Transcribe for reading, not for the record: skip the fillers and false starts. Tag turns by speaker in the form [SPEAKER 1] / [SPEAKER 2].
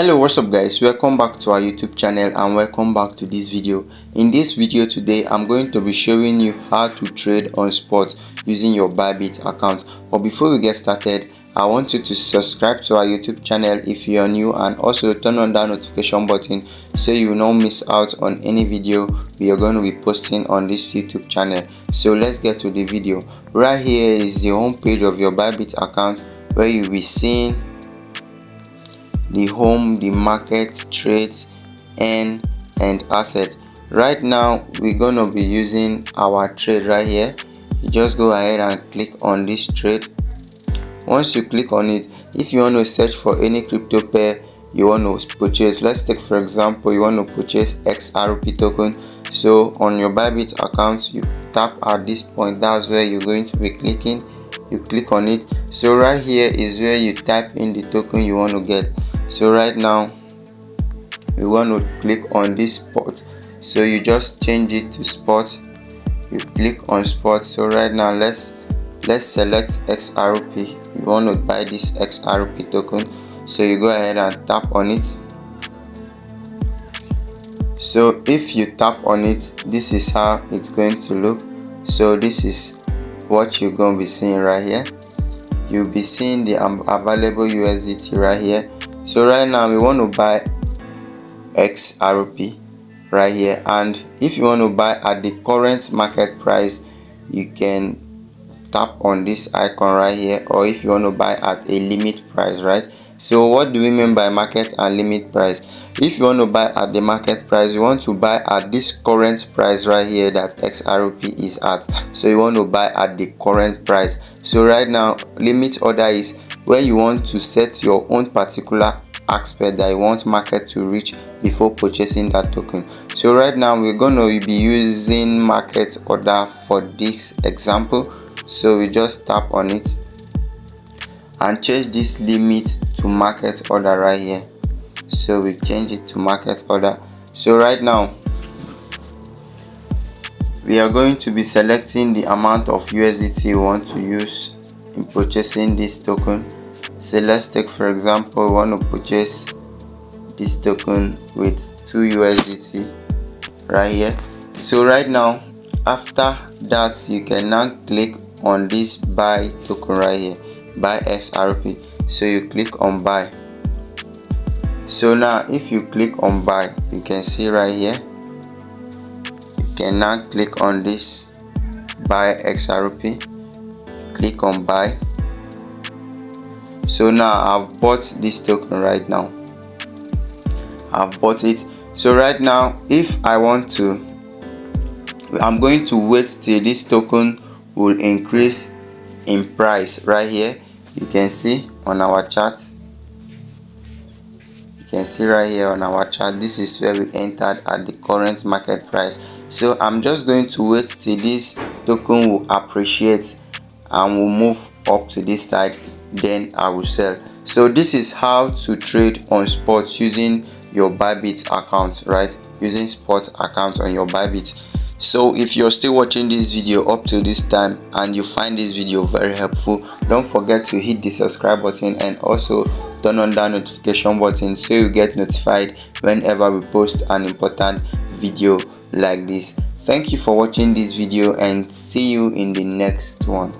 [SPEAKER 1] Hello, what's up guys, welcome back to our YouTube channel and welcome back to this video. In this video today I'm going to be showing you how to trade on spot using your Bybit account. But before we get started, I want you to subscribe to our YouTube channel if you are new, and also turn on that notification button so you will not miss out on any video we are going to be posting on this YouTube channel. So let's get to the video. Right here is the home page of your Bybit account, where you'll be seeing the home, the market, trades, and asset. Right now we're gonna be using our trade right here. You just go ahead and click on this trade. Once you click on it, if you want to search for any crypto pair you want to purchase, let's take for example you want to purchase XRP token. So on your Bybit account, you tap at this point, that's where you're going to be clicking. You click on it. So right here is where you type in the token you want to get. So right now we want to click on this spot, so you just change it to spot. You click on spot. So right now let's select XRP. You want to buy this XRP token, so you go ahead and tap on it. So if you tap on it, this is how it's going to look. So this is what you're going to be seeing right here. You'll be seeing the available USDT right here. So right now we want to buy XRP right here, and if you want to buy at the current market price, you can tap on this icon right here, or if you want to buy at a limit price, right? So what do we mean by market and limit price? If you want to buy at the market price, you want to buy at this current price right here that XRP is at. So you want to buy at the current price. So right now limit order is when you want to set your own particular aspect that you want market to reach before purchasing that token. So right now we're going to be using market order for this example. So we just tap on it and change this limit to market order right here. So we change it to market order. So right now we are going to be selecting the amount of USDT we want to use in purchasing this token. So let's take for example we want to purchase this token with 2 USDT right here. So right now after that you can now click on this buy token right here, buy XRP. So you click on buy. So now if you click on buy, you can see right here you can now click on this buy XRP. Click on buy. So now I've bought this token right now. I've bought it. So right now if I want to, I'm going to wait till this token will increase in price right here. You can see on our chart. You can see right here on our chart, this is where we entered at the current market price. So I'm just going to wait till this token will appreciate and will move up to this side, then I will sell. So this is how to trade on spot using your Bybit account, right? Using spot account on your Bybit. So if you're still watching this video up to this time and you find this video very helpful, don't forget to hit the subscribe button and also turn on that notification button so you get notified whenever we post an important video like this. Thank you for watching this video and see you in the next one.